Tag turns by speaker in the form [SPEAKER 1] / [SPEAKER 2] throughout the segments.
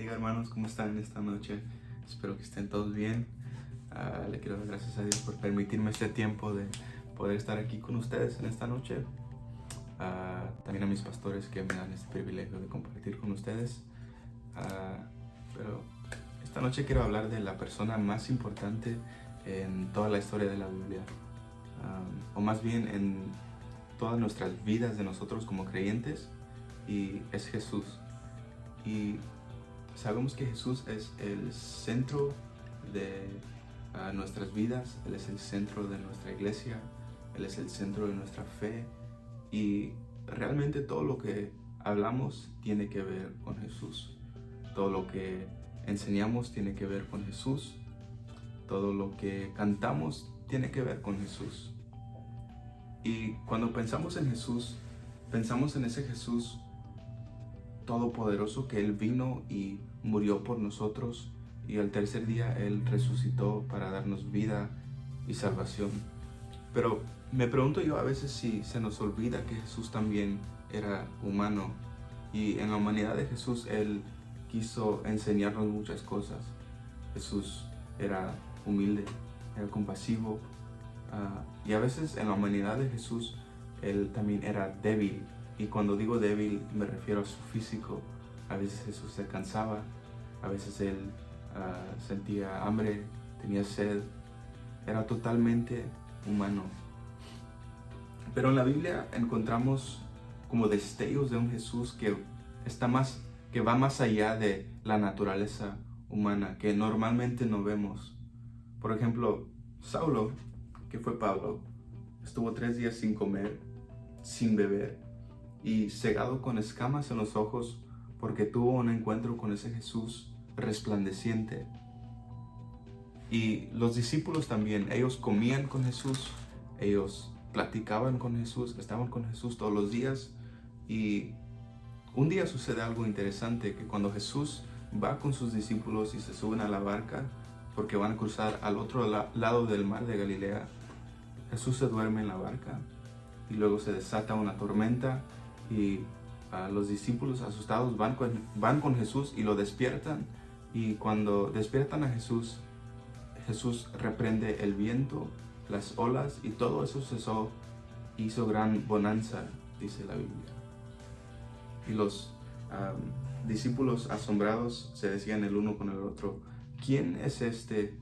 [SPEAKER 1] bendiga, hermanos. ¿Cómo están esta noche? Espero que estén todos bien. Le quiero dar gracias a Dios por permitirme este tiempo de poder estar aquí con ustedes en esta noche. También a mis pastores que me dan este privilegio de compartir con ustedes. Pero esta noche quiero hablar de la persona más importante en toda la historia de la Biblia. O más bien en todas nuestras vidas de nosotros como creyentes. Y es Jesús. Y sabemos que Jesús es el centro de nuestras vidas. Él es el centro de nuestra iglesia. Él es el centro de nuestra fe. Y realmente todo lo que hablamos tiene que ver con Jesús. Todo lo que enseñamos tiene que ver con Jesús. Todo lo que cantamos tiene que ver con Jesús. Y cuando pensamos en Jesús, pensamos en ese Jesús todopoderoso que Él vino y murió por nosotros, y al tercer día Él resucitó para darnos vida y salvación. Pero me pregunto yo a veces si se nos olvida que Jesús también era humano, y en la humanidad de Jesús Él quiso enseñarnos muchas cosas. Jesús era humilde, era compasivo, y a veces en la humanidad de Jesús Él también era débil. Y cuando digo débil me refiero a su físico. A veces Jesús se cansaba, a veces Él sentía hambre, tenía sed. Era totalmente humano. Pero en la Biblia encontramos como destellos de un Jesús que va más allá de la naturaleza humana, que normalmente no vemos. Por ejemplo, Saulo, que fue Pablo, estuvo 3 días sin comer, sin beber y cegado con escamas en los ojos porque tuvo un encuentro con ese Jesús resplandeciente. Y los discípulos también, ellos comían con Jesús, ellos platicaban con Jesús, estaban con Jesús todos los días. Y un día sucede algo interesante, que cuando Jesús va con sus discípulos y se suben a la barca porque van a cruzar al otro lado del mar de Galilea, Jesús se duerme en la barca y luego se desata una tormenta y los discípulos asustados van con Jesús y lo despiertan. Y cuando despiertan a Jesús, Jesús reprende el viento, las olas, y todo eso cesó. Hizo gran bonanza, dice la Biblia. Y los discípulos asombrados se decían el uno con el otro: ¿quién es este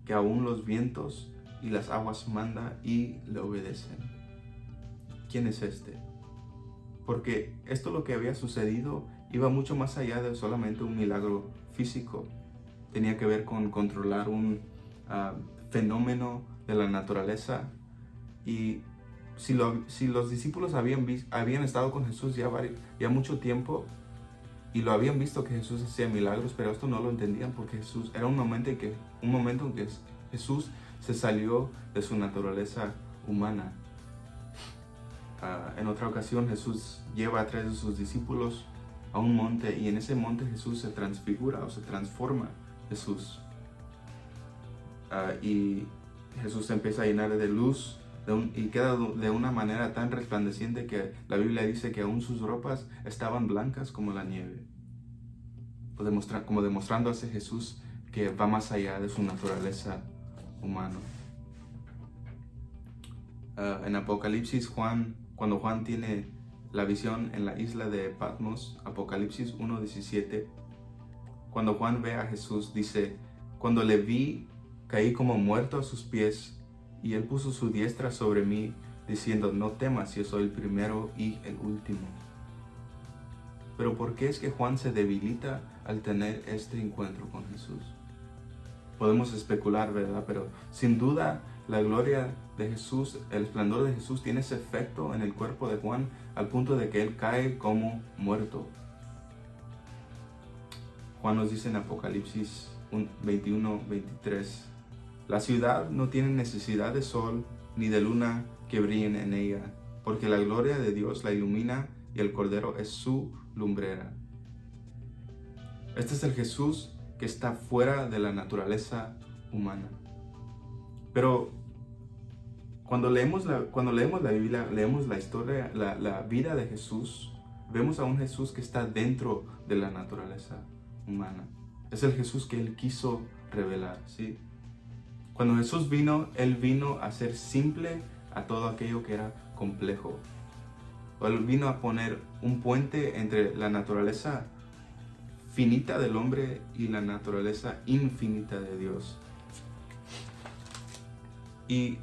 [SPEAKER 1] que aún los vientos y las aguas manda y le obedecen? ¿Quién es este? Porque esto, lo que había sucedido, iba mucho más allá de solamente un milagro físico. Tenía que ver con controlar un fenómeno de la naturaleza. Y si los discípulos habían estado con Jesús ya mucho tiempo y lo habían visto que Jesús hacía milagros, pero esto no lo entendían porque era un momento en que Jesús se salió de su naturaleza humana. En otra ocasión Jesús lleva a 3 de sus discípulos a un monte, y en ese monte Jesús se transfigura o se transforma. Y Jesús se empieza a llenar de luz y queda de una manera tan resplandeciente que la Biblia dice que aún sus ropas estaban blancas como la nieve, como demostrando a ese Jesús que va más allá de su naturaleza humana. En Apocalipsis, cuando Juan tiene la visión en la isla de Patmos, Apocalipsis 1:17, cuando Juan ve a Jesús, dice: cuando le vi, caí como muerto a sus pies, y él puso su diestra sobre mí, diciendo: no temas, yo soy el primero y el último. Pero ¿por qué es que Juan se debilita al tener este encuentro con Jesús? Podemos especular, ¿verdad? Pero sin duda la gloria de Jesús, el esplendor de Jesús tiene ese efecto en el cuerpo de Juan al punto de que él cae como muerto. Juan nos dice en Apocalipsis 21:23: la ciudad no tiene necesidad de sol ni de luna que brillen en ella, porque la gloria de Dios la ilumina y el Cordero es su lumbrera. Este es el Jesús que está fuera de la naturaleza humana. Pero cuando leemos la Biblia, leemos la historia, la vida de Jesús, vemos a un Jesús que está dentro de la naturaleza humana. Es el Jesús que Él quiso revelar, ¿sí? Cuando Jesús vino, Él vino a ser simple a todo aquello que era complejo. Él vino a poner un puente entre la naturaleza finita del hombre y la naturaleza infinita de Dios. Y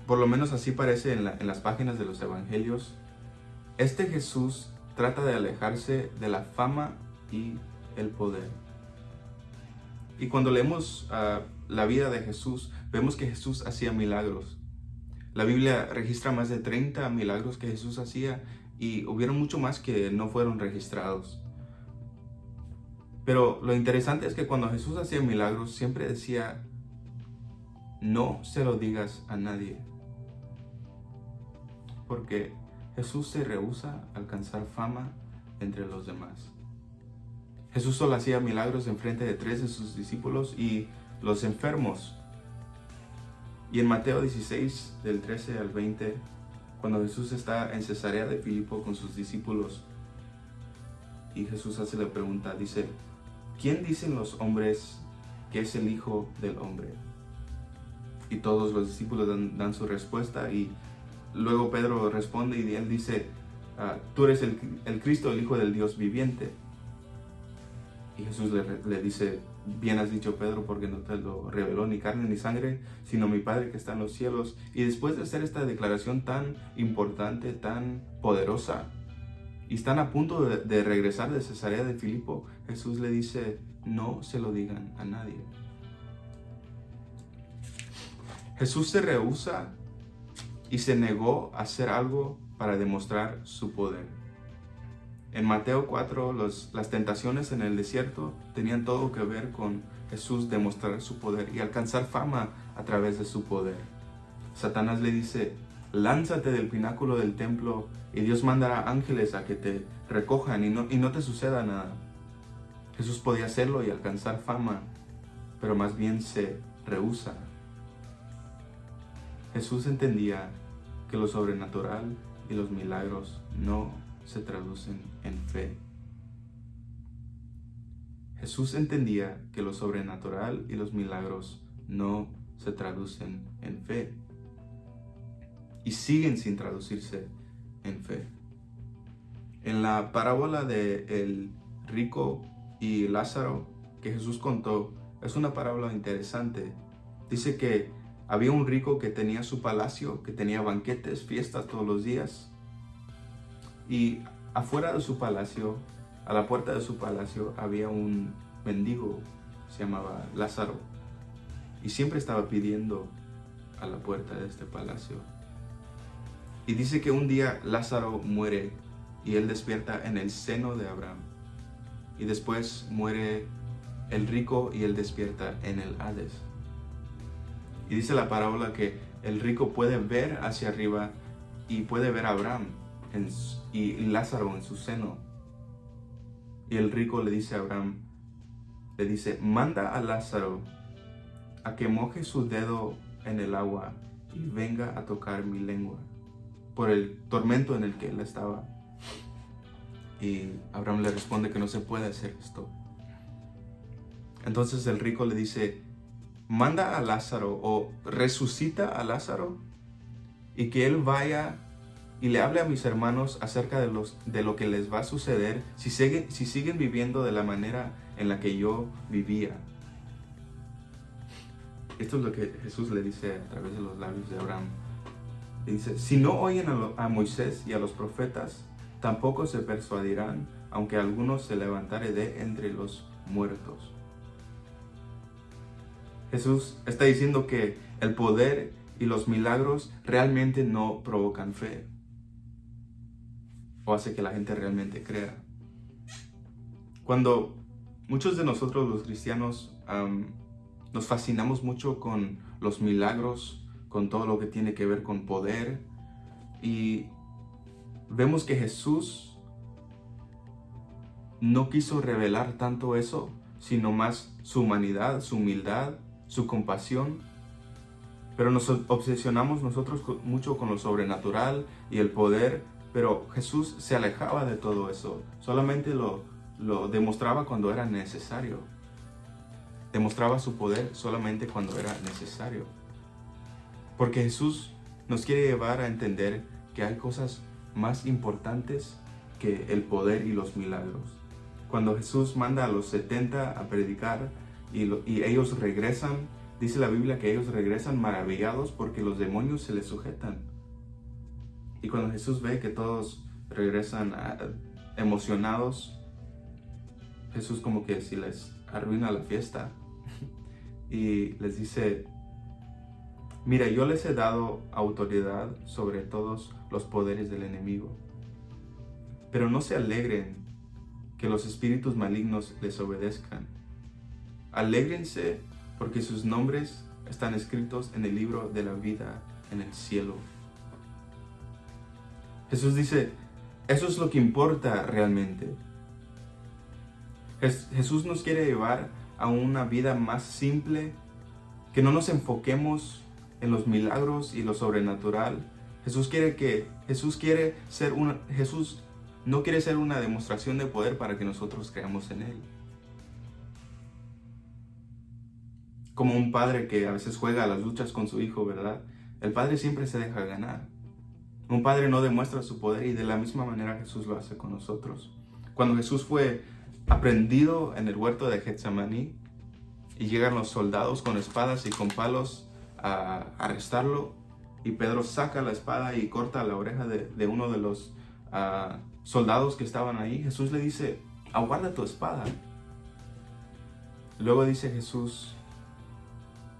[SPEAKER 1] por lo menos así parece en las páginas de los evangelios, este Jesús trata de alejarse de la fama y el poder. Y cuando leemos la vida de Jesús, vemos que Jesús hacía milagros. La Biblia registra más de 30 milagros que Jesús hacía y hubieron mucho más que no fueron registrados. Pero lo interesante es que cuando Jesús hacía milagros, siempre decía, no se lo digas a nadie. Porque Jesús se rehúsa a alcanzar fama entre los demás. Jesús solo hacía milagros en frente de 3 de sus discípulos y los enfermos. Y en Mateo 16, del 13 al 20, cuando Jesús está en Cesarea de Filipo con sus discípulos, y Jesús hace la pregunta, dice, ¿quién dicen los hombres que es el Hijo del Hombre? Y todos los discípulos dan su respuesta, y luego Pedro responde y él dice, tú eres el Cristo, el Hijo del Dios viviente. Y Jesús le dice, bien has dicho, Pedro, porque no te lo reveló ni carne ni sangre, sino mi Padre que está en los cielos. Y después de hacer esta declaración tan importante, tan poderosa, y están a punto de regresar de Cesarea de Filipo, Jesús le dice, no se lo digan a nadie. Jesús se rehúsa y se negó a hacer algo para demostrar su poder. En Mateo 4, las tentaciones en el desierto tenían todo que ver con Jesús demostrar su poder y alcanzar fama a través de su poder. Satanás le dice, lánzate del pináculo del templo y Dios mandará ángeles a que te recojan y no te suceda nada. Jesús podía hacerlo y alcanzar fama, pero más bien se rehúsa. Jesús entendía que lo sobrenatural y los milagros no se traducen en fe. Jesús entendía que lo sobrenatural y los milagros no se traducen en fe y siguen sin traducirse en fe. En la parábola de el rico y Lázaro que Jesús contó, es una parábola interesante. Dice que había un rico que tenía su palacio, que tenía banquetes, fiestas todos los días. Y afuera de su palacio, a la puerta de su palacio, había un mendigo, se llamaba Lázaro. Y siempre estaba pidiendo a la puerta de este palacio. Y dice que un día Lázaro muere y él despierta en el seno de Abraham. Y después muere el rico y él despierta en el Hades. Y dice la parábola que el rico puede ver hacia arriba y puede ver a Abraham y Lázaro en su seno. Y el rico le dice a Abraham, le dice, manda a Lázaro a que moje su dedo en el agua y venga a tocar mi lengua, por el tormento en el que él estaba. Y Abraham le responde que no se puede hacer esto. Entonces el rico le dice, manda a Lázaro o resucita a Lázaro y que él vaya y le hable a mis hermanos acerca de lo que les va a suceder si siguen viviendo de la manera en la que yo vivía. Esto es lo que Jesús le dice a través de los labios de Abraham. Le dice, si no oyen a Moisés y a los profetas, tampoco se persuadirán, aunque algunos se levantare de entre los muertos. Jesús está diciendo que el poder y los milagros realmente no provocan fe o hace que la gente realmente crea. Cuando muchos de nosotros los cristianos nos fascinamos mucho con los milagros, con todo lo que tiene que ver con poder, y vemos que Jesús no quiso revelar tanto eso, sino más su humanidad, su humildad, su compasión. Pero nos obsesionamos nosotros mucho con lo sobrenatural y el poder, pero Jesús se alejaba de todo eso. Solamente lo lo demostraba cuando era necesario. Demostraba su poder solamente cuando era necesario. Porque Jesús nos quiere llevar a entender que hay cosas más importantes que el poder y los milagros. Cuando Jesús manda a los 70 a predicar y ellos regresan, dice la Biblia que ellos regresan maravillados porque los demonios se les sujetan. Y cuando Jesús ve que todos regresan emocionados, Jesús como que si les arruina la fiesta y les dice: mira, yo les he dado autoridad sobre todos los poderes del enemigo, pero no se alegren que los espíritus malignos les obedezcan. Alégrense porque sus nombres están escritos en el libro de la vida en el cielo. Jesús dice, eso es lo que importa realmente. Jesús nos quiere llevar a una vida más simple, que no nos enfoquemos en los milagros y lo sobrenatural. Jesús no quiere ser una demostración de poder para que nosotros creamos en Él. Como un padre que a veces juega a las luchas con su hijo, ¿verdad? El padre siempre se deja ganar. Un padre no demuestra su poder, y de la misma manera Jesús lo hace con nosotros. Cuando Jesús fue aprendido en el huerto de Getsemaní y llegan los soldados con espadas y con palos a arrestarlo, y Pedro saca la espada y corta la oreja de uno de los soldados que estaban ahí, Jesús le dice: aguarda tu espada. Luego dice Jesús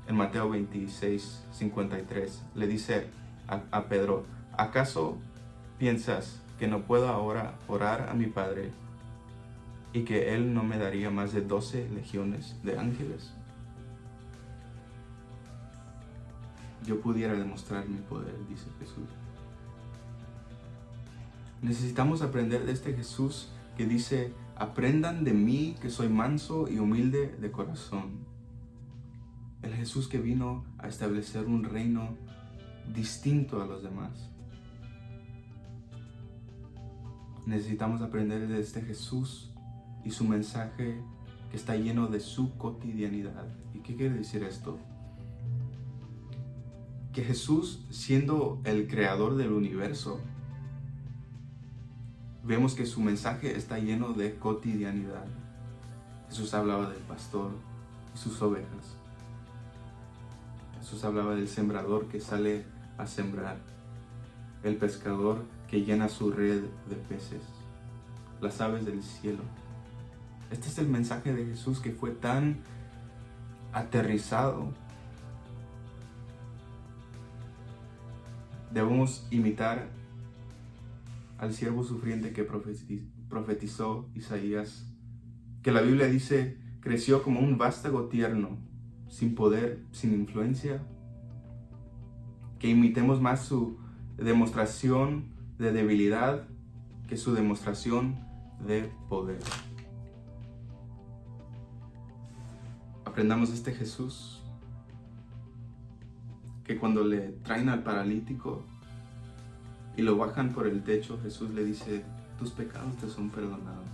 [SPEAKER 1] en Mateo 26:53, le dice a Pedro: ¿acaso piensas que no puedo ahora orar a mi Padre y que Él no me daría más de 12 legiones de ángeles? Yo pudiera demostrar mi poder, dice Jesús. Necesitamos aprender de este Jesús que dice: aprendan de mí que soy manso y humilde de corazón. El Jesús que vino a establecer un reino distinto a los demás. Necesitamos aprender de este Jesús y su mensaje que está lleno de su cotidianidad. ¿Y qué quiere decir esto? Que Jesús, siendo el creador del universo, vemos que su mensaje está lleno de cotidianidad. Jesús hablaba del pastor y sus ovejas. Jesús hablaba del sembrador que sale a sembrar, el pescador que llena su red de peces, las aves del cielo. Este es el mensaje de Jesús que fue tan aterrizado. Debemos imitar al siervo sufriente que profetizó Isaías, que la Biblia dice creció como un vástago tierno, sin poder, sin influencia. Que imitemos más su demostración de debilidad que su demostración de poder. Aprendamos de este Jesús que cuando le traen al paralítico y lo bajan por el techo, Jesús le dice: tus pecados te son perdonados.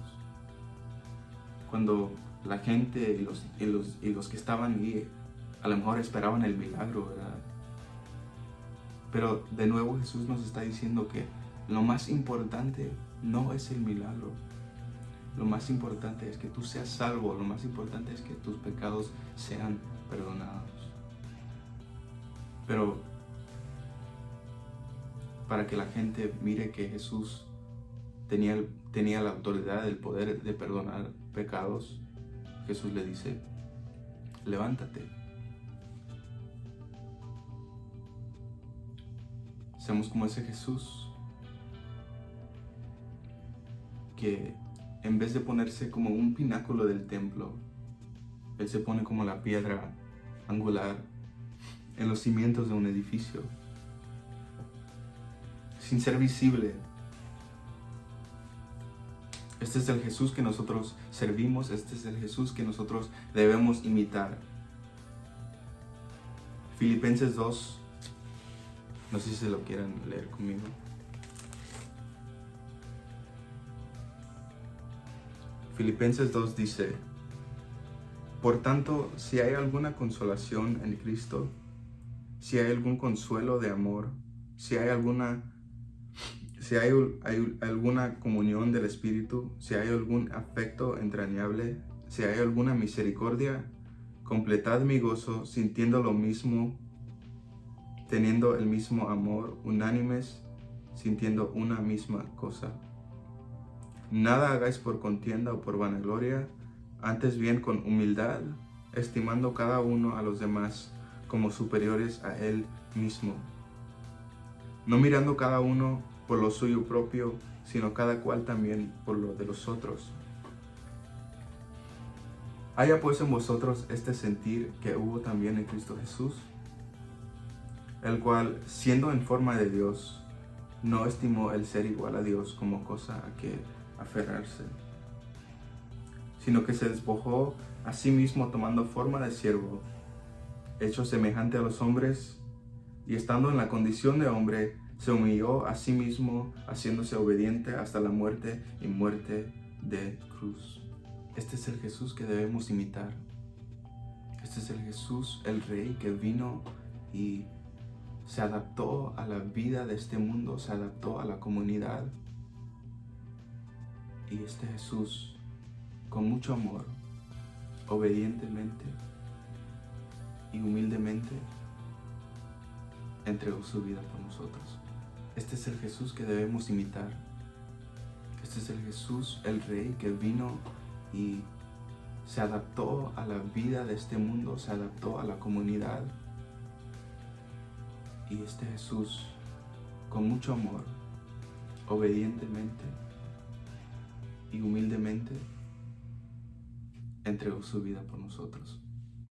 [SPEAKER 1] Cuando la gente y los que estaban ahí a lo mejor esperaban el milagro, ¿verdad? Pero de nuevo Jesús nos está diciendo que lo más importante no es el milagro. Lo más importante es que tú seas salvo. Lo más importante es que tus pecados sean perdonados. Pero para que la gente mire que Jesús tenía la autoridad, el poder de perdonar pecados, Jesús le dice: levántate. Seamos como ese Jesús que en vez de ponerse como un pináculo del templo, Él se pone como la piedra angular en los cimientos de un edificio, sin ser visible. Este es el Jesús que nosotros servimos, este es el Jesús que nosotros debemos imitar. Filipenses 2, no sé si se lo quieran leer conmigo. Filipenses 2 dice: por tanto, si hay alguna consolación en Cristo, si hay algún consuelo de amor, si hay alguna comunión del Espíritu, si hay algún afecto entrañable, si hay alguna misericordia, completad mi gozo sintiendo lo mismo, teniendo el mismo amor, unánimes, sintiendo una misma cosa. Nada hagáis por contienda o por vanagloria, antes bien con humildad, estimando cada uno a los demás como superiores a él mismo, no mirando cada uno por lo suyo propio, sino cada cual también por lo de los otros. Haya pues en vosotros este sentir que hubo también en Cristo Jesús, el cual, siendo en forma de Dios, no estimó el ser igual a Dios como cosa a que aferrarse, sino que se despojó a sí mismo tomando forma de siervo, hecho semejante a los hombres, y estando en la condición de hombre, se humilló a sí mismo, haciéndose obediente hasta la muerte y muerte de cruz. Este es el Jesús que debemos imitar. Este es el Jesús, el Rey, que vino y se adaptó a la vida de este mundo, se adaptó a la comunidad. Y este Jesús, con mucho amor, obedientemente y humildemente, entregó su vida por nosotros. Este es el Jesús que debemos imitar. Este es el Jesús, el Rey, que vino y se adaptó a la vida de este mundo, se adaptó a la comunidad. Y este Jesús, con mucho amor, obedientemente y humildemente, entregó su vida por nosotros.